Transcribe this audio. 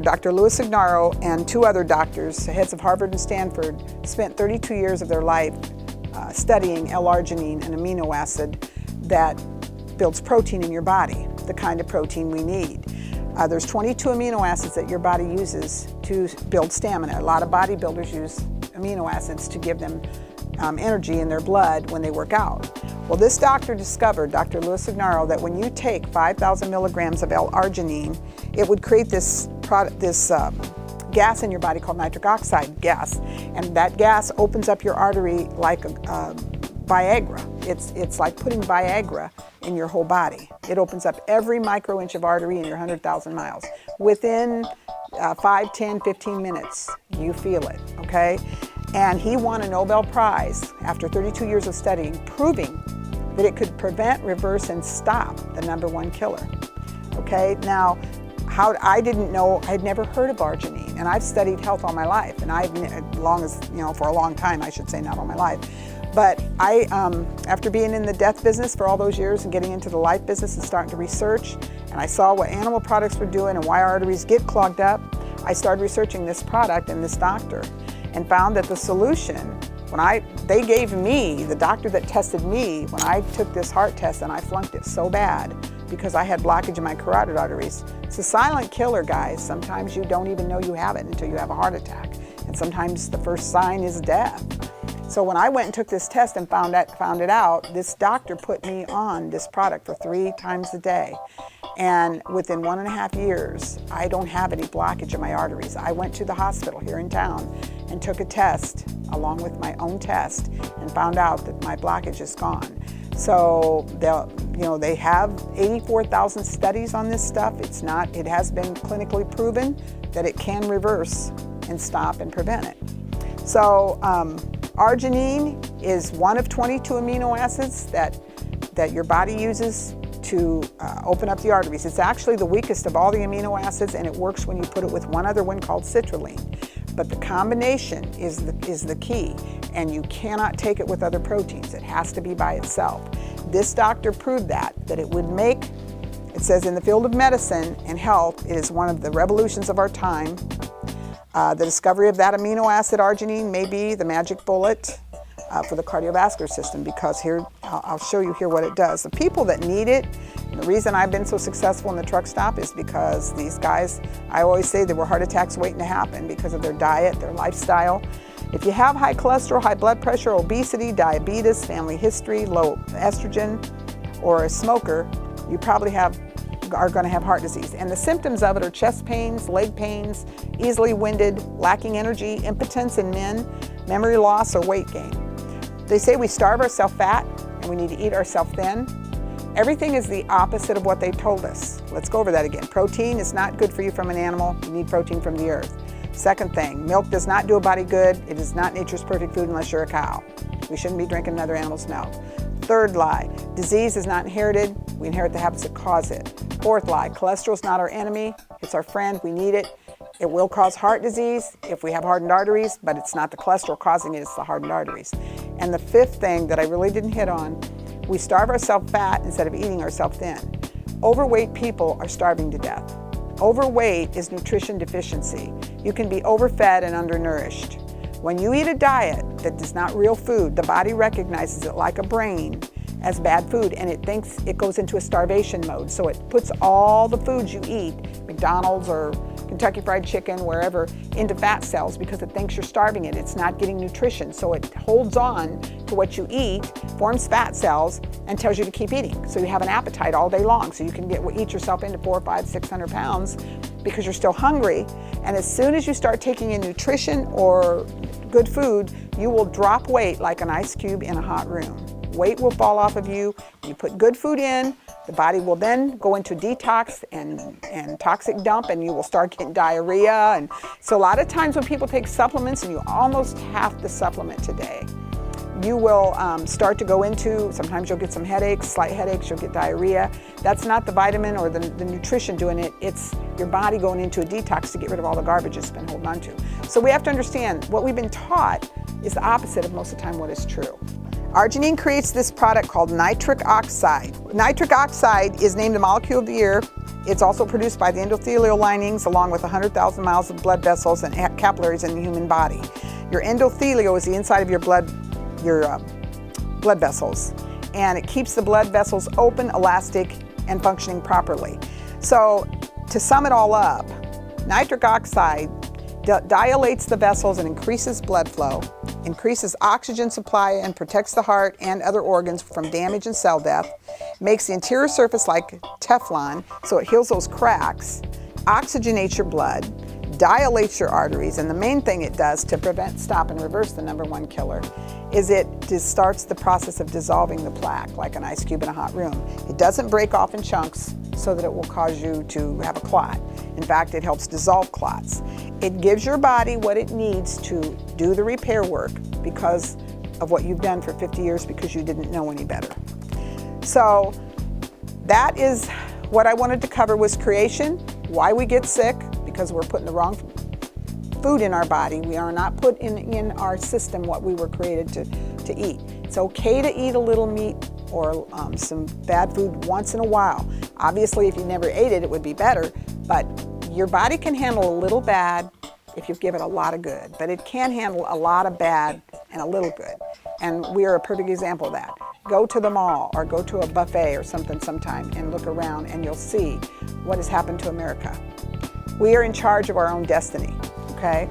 doctor, Dr. Louis Ignarro, and two other doctors, heads of Harvard and Stanford, spent 32 years of their life studying L-Arginine, an amino acid that builds protein in your body, the kind of protein we need. There's 22 amino acids that your body uses to build stamina. A lot of bodybuilders use amino acids to give them energy in their blood when they work out. Well, this doctor discovered, Dr. Louis Ignarro, that when you take 5,000 milligrams of L-Arginine, it would create this gas in your body called nitric oxide gas. And that gas opens up your artery like Viagra. It's like putting Viagra in your whole body. It opens up every micro-inch of artery in your 100,000 miles. Within 5, 10, 15 minutes, you feel it, okay? And he won a Nobel Prize after 32 years of studying, proving that it could prevent, reverse, and stop the #1 killer. Okay, now, I didn't know, I'd never heard of arginine, and I've studied health all my life, and for a long time, I should say, not all my life. But after being in the death business for all those years and getting into the life business and starting to research, and I saw what animal products were doing and why arteries get clogged up, I started researching this product and this doctor, and found that the solution, they gave me, the doctor that tested me, when I took this heart test and I flunked it so bad because I had blockage in my carotid arteries. It's a silent killer, guys. Sometimes you don't even know you have it until you have a heart attack. And sometimes the first sign is death. So when I went and took this test and found it out, this doctor put me on this product for 3 times a day. And within 1.5 years, I don't have any blockage in my arteries. I went to the hospital here in town and took a test along with my own test and found out that my blockage is gone. So they have 84,000 studies on this stuff. It has been clinically proven that it can reverse and stop and prevent it. So arginine is one of 22 amino acids that your body uses to open up the arteries. It's actually the weakest of all the amino acids, and it works when you put it with one other one called citrulline. But the combination is the key, and you cannot take it with other proteins. It has to be by itself. This doctor proved that it would make, it says in the field of medicine and health, it is one of the revolutions of our time. The discovery of that amino acid, arginine, may be the magic bullet for the cardiovascular system, because here, I'll show you here what it does. The people that need it, and the reason I've been so successful in the truck stop is because these guys, I always say there were heart attacks waiting to happen because of their diet, their lifestyle. If you have high cholesterol, high blood pressure, obesity, diabetes, family history, low estrogen, or a smoker, you probably are going to have heart disease. And the symptoms of it are chest pains, leg pains, easily winded, lacking energy, impotence in men, memory loss, or weight gain. They say we starve ourselves fat and we need to eat ourselves thin. Everything is the opposite of what they told us. Let's go over that again. Protein is not good for you from an animal. You need protein from the earth. Second thing, milk does not do a body good. It is not nature's perfect food unless you're a cow. We shouldn't be drinking another animal's milk. Third lie, disease is not inherited. We inherit the habits that cause it. Fourth lie, cholesterol is not our enemy. It's our friend. We need it. It will cause heart disease if we have hardened arteries, but it's not the cholesterol causing it, it's the hardened arteries. And the fifth thing that I really didn't hit on, we starve ourselves fat instead of eating ourselves thin. Overweight people are starving to death. Overweight is nutrition deficiency. You can be overfed and undernourished. When you eat a diet that is not real food, the body recognizes it like a brain as bad food, and it thinks it goes into a starvation mode. So it puts all the foods you eat, McDonald's or Kentucky Fried Chicken, wherever, into fat cells because it thinks you're starving it. It's not getting nutrition. So it holds on to what you eat, forms fat cells, and tells you to keep eating. So you have an appetite all day long. So you can eat yourself into 400, 500, 600 pounds because you're still hungry. And as soon as you start taking in nutrition or good food, you will drop weight like an ice cube in a hot room. Weight will fall off of you. You put good food in, the body will then go into detox and toxic dump, and you will start getting diarrhea. And so a lot of times when people take supplements, and you almost have to supplement today, you will start to go into, sometimes you'll get some headaches, slight headaches, you'll get diarrhea. That's not the vitamin or the nutrition doing it, it's your body going into a detox to get rid of all the garbage it's been holding on to. So we have to understand what we've been taught is the opposite of most of the time what is true. Arginine creates this product called nitric oxide. Nitric oxide is named the molecule of the year. It's also produced by the endothelial linings along with 100,000 miles of blood vessels and capillaries in the human body. Your endothelium is the inside of your blood vessels, and it keeps the blood vessels open, elastic, and functioning properly. So to sum it all up, nitric oxide dilates the vessels and increases blood flow, increases oxygen supply and protects the heart and other organs from damage and cell death, makes the interior surface like Teflon so it heals those cracks, oxygenates your blood, dilates your arteries, and the main thing it does to prevent, stop, and reverse the #1 killer is it just starts the process of dissolving the plaque like an ice cube in a hot room. It doesn't break off in chunks so that it will cause you to have a clot. In fact, it helps dissolve clots. It gives your body what it needs to do the repair work because of what you've done for 50 years because you didn't know any better. So that is what I wanted to cover was creation, why we get sick, because we're putting the wrong food in our body. We are not putting in our system what we were created to eat. It's okay to eat a little meat or some bad food once in a while. Obviously, if you never ate it, it would be better, but your body can handle a little bad if you give it a lot of good, but it can handle a lot of bad and a little good. And we are a perfect example of that. Go to the mall or go to a buffet or something sometime and look around and you'll see what has happened to America. We are in charge of our own destiny, okay?